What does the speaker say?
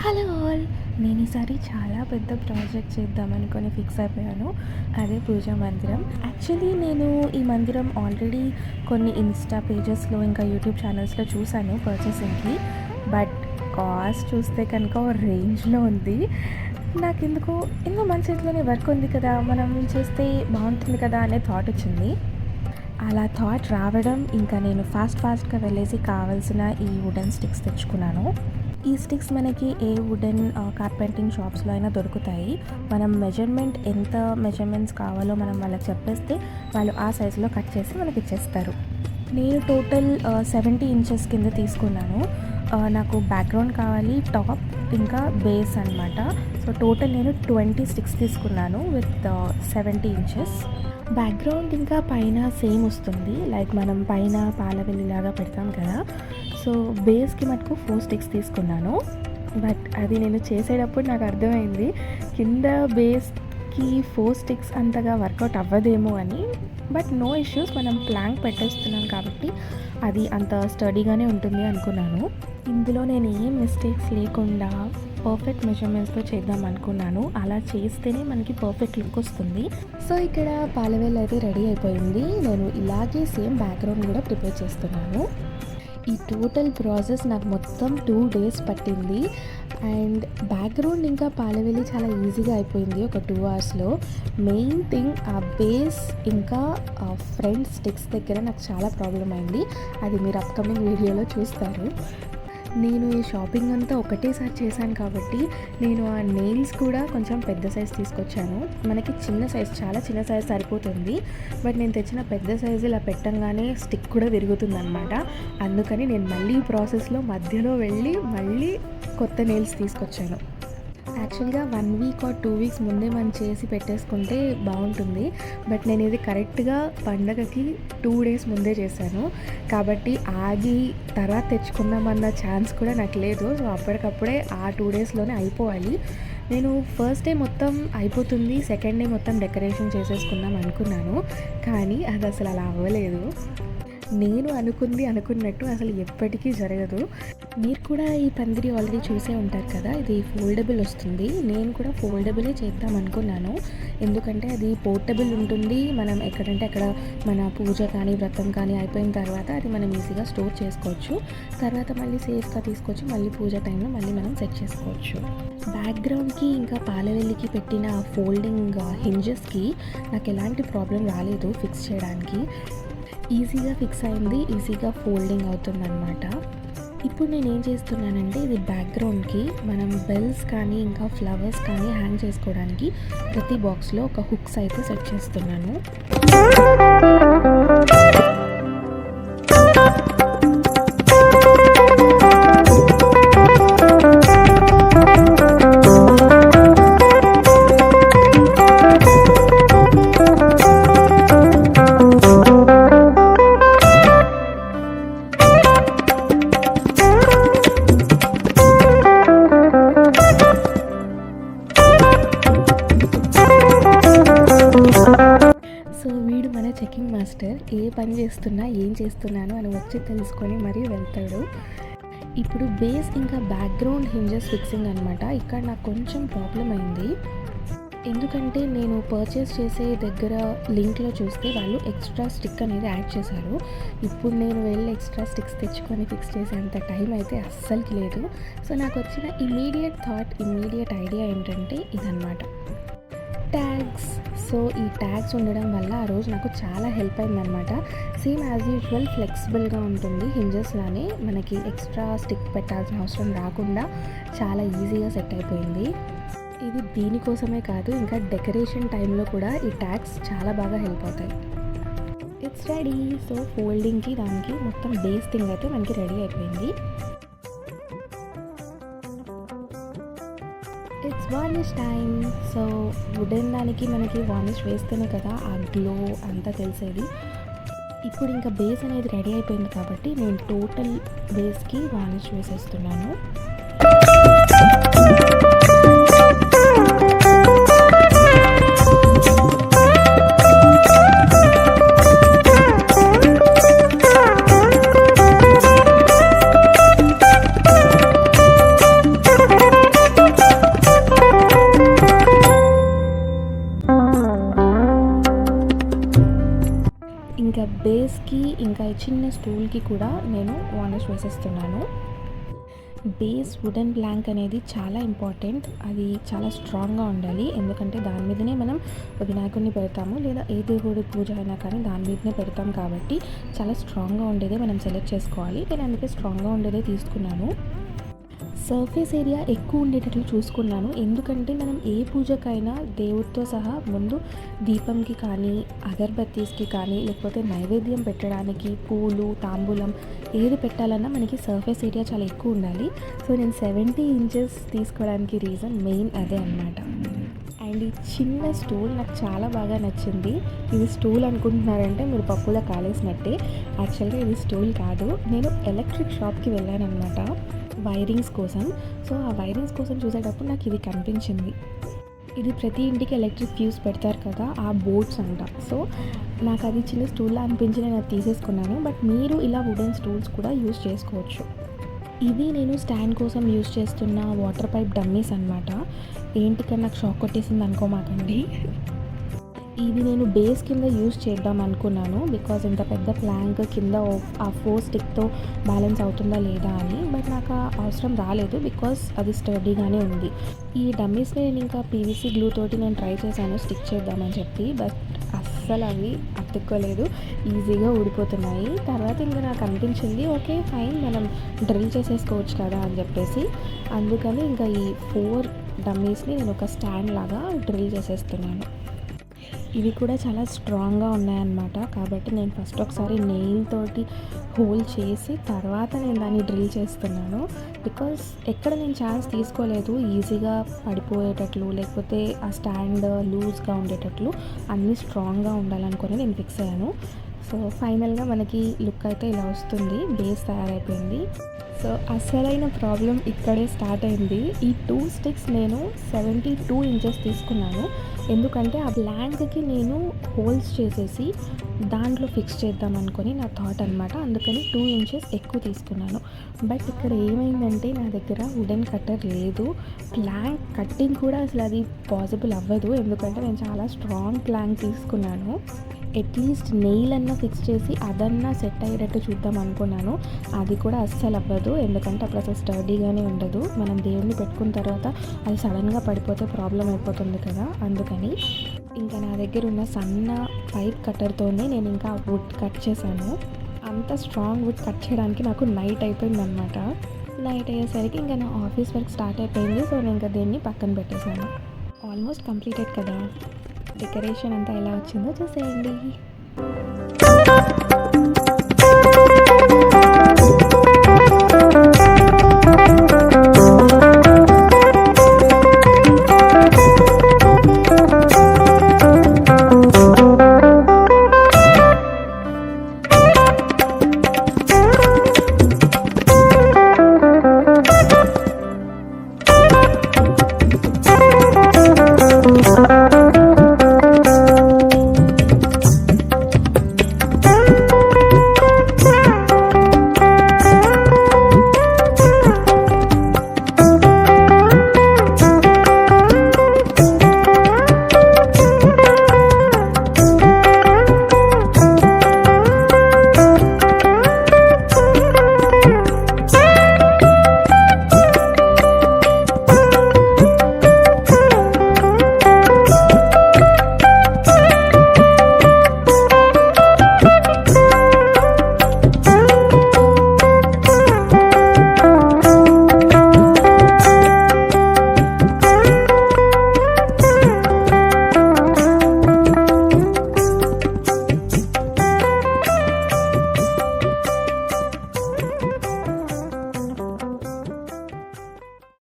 Hello all, నేను ఈసారి చాలా పెద్ద ప్రాజెక్ట్ చేద్దామనుకొని ఫిక్స్ అయిపోయాను. అదే పూజా మందిరం. యాక్చువల్లీ నేను ఈ మందిరం ఆల్రెడీ కొన్ని ఇన్స్టా పేజెస్లో ఇంకా యూట్యూబ్ ఛానల్స్లో చూశాను పర్చేసింగ్కి. బట్ కాస్ట్ చూస్తే కనుక ఓ రేంజ్లో ఉంది. నాకెందుకో మన చేతిలోనే వర్క్ ఉంది కదా, మనం చేస్తే బాగుంటుంది కదా అనే థాట్ వచ్చింది. అలా థాట్ రావడం ఇంకా నేను ఫాస్ట్గా వెళ్ళేసి కావాల్సిన ఈ వుడెన్ స్టిక్స్ తెచ్చుకున్నాను. ఈ స్టిక్స్ మనకి ఏ వుడెన్ కార్పెంటింగ్ షాప్స్లో అయినా దొరుకుతాయి. మనం ఎంత మెజర్మెంట్స్ కావాలో మనం వాళ్ళకి చెప్పేస్తే వాళ్ళు ఆ సైజులో కట్ చేసి మనకి ఇచ్చేస్తారు. నేను టోటల్ 70 ఇంచెస్ కింద తీసుకున్నాను. నాకు బ్యాక్గ్రౌండ్ కావాలి, టాప్ ఇంకా బేస్ అనమాట. సో టోటల్ నేను 20 స్టిక్స్ తీసుకున్నాను విత్ 70 ఇంచెస్. బ్యాక్గ్రౌండ్ ఇంకా పైన సేమ్ వస్తుంది, లైక్ మనం పైన పాలవెల్లిలాగా పెడతాం కదా. సో బేస్కి మటుకు 4 స్టిక్స్ తీసుకున్నాను. బట్ అది నేను చేసేటప్పుడు నాకు అర్థమైంది కింద బేస్కి 4 స్టిక్స్ అంతగా వర్కౌట్ అవ్వదేమో అని. బట్ నో ఇష్యూస్, మనం ప్లాంక్ పెట్టేస్తున్నాం కాబట్టి అది అంత స్టడీగానే ఉంటుంది అనుకున్నాను. ఇందులో నేను ఏం మిస్టేక్స్ లేకుండా పర్ఫెక్ట్ మెజర్మెంట్స్తో చేద్దాం అనుకున్నాను. అలా చేస్తేనే మనకి పర్ఫెక్ట్ లుక్ వస్తుంది. సో ఇక్కడ పాలవేల్ అయితే రెడీ అయిపోయింది. నేను ఇలాగే సేమ్ బ్యాక్గ్రౌండ్ కూడా ప్రిపేర్ చేస్తున్నాను. ఈ టోటల్ ప్రాసెస్ నాకు మొత్తం 2 days పట్టింది. అండ్ బ్యాక్గ్రౌండ్ ఇంకా పాలవేలి చాలా ఈజీగా అయిపోయింది ఒక 2 hours. మెయిన్ థింగ్ ఆ బేస్ ఇంకా ఫ్రంట్ స్టిక్స్ దగ్గర నాకు చాలా ప్రాబ్లం అయింది. అది మీరు అప్కమింగ్ వీడియోలో చూస్తారు. నేను ఈ షాపింగ్ అంతా ఒకటేసారి చేశాను కాబట్టి నేను ఆ నెయిల్స్ కూడా కొంచెం పెద్ద సైజ్ తీసుకొచ్చాను. మనకి చిన్న సైజ్, చాలా చిన్న సైజ్ సరిపోతుంది. బట్ నేను తెచ్చిన పెద్ద సైజు ఇలా పెట్టంగానే స్టిక్ కూడా విరుగుతుంది అనమాట. అందుకని నేను మళ్ళీ ఈ ప్రాసెస్లో మధ్యలో వెళ్ళి మళ్ళీ కొత్త నెయిల్స్ తీసుకొచ్చాను. యాక్చువల్గా 1 week or 2 weeks ముందే మనం చేసి పెట్టేసుకుంటే బాగుంటుంది. బట్ నేను ఇది కరెక్ట్గా పండగకి 2 days ముందే చేశాను కాబట్టి ఆగి తర్వాత తెచ్చుకుందామన్న ఛాన్స్ కూడా నాకు లేదు. సో అప్పటికప్పుడే ఆ 2 daysలోనే అయిపోవాలి. నేను ఫస్ట్ డే మొత్తం అయిపోతుంది, సెకండ్ డే మొత్తం డెకరేషన్ చేసేసుకుందాం అనుకున్నాను. కానీ అది అసలు అలా అవ్వలేదు. నేను అనుకున్నట్టు అసలు ఎప్పటికీ జరగదు. మీరు కూడా ఈ పందిరి ఆల్రెడీ చూసే ఉంటారు కదా, ఇది ఫోల్డబుల్ వస్తుంది. నేను కూడా ఫోల్డబులే చేద్దాం అనుకున్నాను, ఎందుకంటే అది పోర్టబుల్ ఉంటుంది. మనం ఎక్కడంటే అక్కడ మన పూజ కానీ వ్రతం కానీ అయిపోయిన తర్వాత అది మనం ఈజీగా స్టోర్ చేసుకోవచ్చు. తర్వాత మళ్ళీ సేఫ్గా తీసుకొచ్చి మళ్ళీ పూజ టైంలో మళ్ళీ మనం సెట్ చేసుకోవచ్చు. బ్యాక్గ్రౌండ్కి ఇంకా పాలవెల్లికి పెట్టిన ఫోల్డింగ్ హింజెస్కి నాకు ఎలాంటి ప్రాబ్లం రాలేదు ఫిక్స్ చేయడానికి. ఈజీగా ఫిక్స్ అయింది, ఈజీగా ఫోల్డింగ్ అవుతుందన్నమాట. ఇప్పుడు నేను ఏం చేస్తున్నానంటే ఇది బ్యాక్గ్రౌండ్కి మనం బెల్స్ కానీ ఇంకా ఫ్లవర్స్ కానీ హ్యాంగ్ చేసుకోవడానికి ప్రతి బాక్స్లో ఒక హుక్స్ అయితే సెట్ చేస్తున్నాను. సో వీడు మన చెకింగ్ మాస్టర్. ఏ పని చేస్తున్నా ఏం చేస్తున్నాను అని వచ్చి తెలుసుకొని మరీ వెళ్తాడు. ఇప్పుడు బేస్ ఇంకా బ్యాక్గ్రౌండ్ హింజెస్ ఫిక్సింగ్ అనమాట. ఇక్కడ నాకు కొంచెం ప్రాబ్లం అయింది, ఎందుకంటే నేను పర్చేస్ చేసే దగ్గర లింక్లో చూస్తే వాళ్ళు ఎక్స్ట్రా స్టిక్ అనేది యాడ్ చేశారు. ఇప్పుడు నేను వెళ్ళి ఎక్స్ట్రా స్టిక్స్ తెచ్చుకొని ఫిక్స్ చేసేంత టైం అయితే అస్సలకి లేదు. సో నాకు వచ్చిన ఇమీడియట్ ఐడియా ఏంటంటే ఇదన్నమాట, ట్యాగ్స్. సో ఈ ట్యాగ్స్ ఉండడం వల్ల ఆ రోజు నాకు చాలా హెల్ప్ అయిందనమాట. సేమ్ యాజ్ యూజువల్ ఫ్లెక్సిబుల్గా ఉంటుంది హింజెస్ లానే, మనకి ఎక్స్ట్రా స్టిక్ పెట్టాల్సిన అవసరం రాకుండా చాలా ఈజీగా సెట్ అయిపోయింది. ఇది దీనికోసమే కాదు, ఇంకా డెకరేషన్ టైంలో కూడా ఈ ట్యాగ్స్ చాలా బాగా హెల్ప్ అవుతాయి. It's ready. సో ఫోల్డింగ్కి దానికి మొత్తం బేస్ థింగ్ అయితే మనకి రెడీ అయిపోయింది. It's varnish time. So wooden దానికి మనకి వార్నిష్ వేస్తేనే కదా ఆ గ్లో అంతా తెలిసేది. ఇప్పుడు ఇంకా బేస్ అనేది రెడీ అయిపోయింది కాబట్టి నేను టోటల్ బేస్కి వార్నిష్ వేసేస్తున్నాను. బేస్కి ఇంకా ఈ చిన్న స్టూల్కి కూడా నేను వార్నిష్ వేసేస్తున్నాను. బేస్ వుడెన్ ప్లాంక్ అనేది చాలా ఇంపార్టెంట్. అది చాలా స్ట్రాంగ్గా ఉండాలి, ఎందుకంటే దాని మీదనే మనం వినాయకుడిని పెడతాము, లేదా ఏ దేవుడి పూజ అయినా కానీ దాని మీదనే పెడతాం. కాబట్టి చాలా స్ట్రాంగ్గా ఉండేదే మనం సెలెక్ట్ చేసుకోవాలి. నేను అందుకే స్ట్రాంగ్గా ఉండేదే తీసుకున్నాను. సర్ఫేస్ ఏరియా ఎక్కువ ఉండేటట్లు చూసుకున్నాను, ఎందుకంటే మనం ఏ పూజకైనా దేవుడితో సహా ముందు దీపంకి కానీ, అగరబత్తీస్కి కానీ, లేకపోతే నైవేద్యం పెట్టడానికి పూలు, తాంబూలం ఏది పెట్టాలన్నా మనకి సర్ఫేస్ ఏరియా చాలా ఎక్కువ ఉండాలి. సో నేను 70 ఇంచెస్ తీసుకోవడానికి రీజన్ మెయిన్ అదే అనమాట. అండ్ ఈ చిన్న స్టూల్ నాకు చాలా బాగా నచ్చింది. ఇది స్టూల్ అనుకుంటున్నారంటే మీరు పప్పులో కాలేసినట్టే. యాక్చువల్గా ఇది స్టూల్ కాదు. నేను ఎలక్ట్రిక్ షాప్కి వెళ్ళాను అనమాట వైరింగ్స్ కోసం. సో ఆ వైరింగ్స్ కోసం చూసేటప్పుడు నాకు ఇది కనిపించింది. ఇది ప్రతి ఇంటికి ఎలక్ట్రిక్ ఫ్యూస్ పెడతారు కదా, ఆ బోర్డ్స్ అంట. సో నాకు అది చిన్న స్టూల్లా అనిపించి నేను అది తీసేసుకున్నాను. బట్ మీరు ఇలా వుడెన్ స్టూల్స్ కూడా యూస్ చేసుకోవచ్చు. ఇవి నేను స్టాండ్ కోసం యూస్ చేస్తున్న వాటర్ పైప్ డమ్మీస్ అనమాట. ఏంటికన్నా నాకు షాక్ కొట్టేసింది అనుకోమాకండి. ఇది నేను బేస్ కింద యూస్ చేద్దాం అనుకున్నాను, బికాజ్ ఇంత పెద్ద ప్లాంక్ కింద ఆ 4 స్టిక్తో బ్యాలెన్స్ అవుతుందా లేదా అని. బట్ నాకు అవసరం రాలేదు, బికాజ్ అది స్టడీగానే ఉంది. ఈ డమ్మీస్ని నేను ఇంకా పీవీసీ గ్లూ తోటి నేను ట్రై చేశాను స్టిక్ చేద్దామని చెప్పి, బట్ అస్సలు అవి అతుక్కోలేదు, ఈజీగా ఊడిపోతున్నాయి. తర్వాత ఇంకా నాకు అనిపించింది ఓకే ఫైన్, మనం డ్రిల్ చేసేసుకోవచ్చు కదా అని చెప్పేసి, అందుకని ఇంకా ఈ 4 డమ్మీస్ని నేను ఒక స్టాండ్ లాగా డ్రిల్ చేసేస్తున్నాను. ఇవి కూడా చాలా స్ట్రాంగ్గా ఉన్నాయన్నమాట. కాబట్టి నేను ఫస్ట్ ఒకసారి నెయిల్ తోటి హోల్ చేసి తర్వాత నేను దాన్ని డ్రిల్ చేస్తున్నాను, బికాస్ ఎక్కడ నేను ఛాన్స్ తీసుకోలేదు ఈజీగా పడిపోయేటట్లు, లేకపోతే ఆ స్టాండ్ లూజ్గా ఉండేటట్లు అన్నీ స్ట్రాంగ్గా ఉండాలనుకొని నేను ఫిక్స్ అయ్యాను. సో ఫైనల్గా మనకి లుక్ అయితే ఇలా వస్తుంది, బేస్ తయారైపోయింది. సో అసలైన ప్రాబ్లం ఇక్కడే స్టార్ట్ అయింది. ఈ 2 స్టిక్స్ నేను 72 ఇంచెస్ తీసుకున్నాను, ఎందుకంటే ఆ బ్లాంక్కి నేను హోల్స్ చేసేసి దాంట్లో ఫిక్స్ చేద్దాం అనుకొని నా థాట్ అనమాట. అందుకని 2 ఇంచెస్ ఎక్కువ తీసుకున్నాను. బట్ ఇక్కడ ఏమైందంటే నా దగ్గర వుడెన్ కట్టర్ లేదు. ప్లాంక్ కట్టింగ్ కూడా అసలు అది పాసిబుల్ అవ్వదు, ఎందుకంటే నేను చాలా స్ట్రాంగ్ ప్లాంక్ తీసుకున్నాను. అట్లీస్ట్ నెయిల్ అన్నా ఫిక్స్ చేసి అదన్నా సెట్ అయ్యేటట్టు చూద్దాం అనుకున్నాను. అది కూడా అస్సలు అవ్వదు, ఎందుకంటే అప్పుడు అసలు స్టడీగానే ఉండదు. మనం దేవుడిని పెట్టుకున్న తర్వాత అది సడన్గా పడిపోతే ప్రాబ్లం అయిపోతుంది కదా, అందుకని ఇంకా నా దగ్గర ఉన్న సన్న పైప్ కట్టర్తోనే నేను ఇంకా వుడ్ కట్ చేశాను. అంత స్ట్రాంగ్ వుడ్ కట్ చేయడానికి నాకు నైట్ అయిపోయిందనమాట. నైట్ అయ్యేసరికి ఇంకా నా ఆఫీస్ వర్క్ స్టార్ట్ అయిపోయింది. సో నేను ఇంకా దీన్ని పక్కన పెట్టేశాను. ఆల్మోస్ట్ కంప్లీటెడ్ కదా. డెకరేషన్ అంతా ఎలా వచ్చిందో చూసేయండి.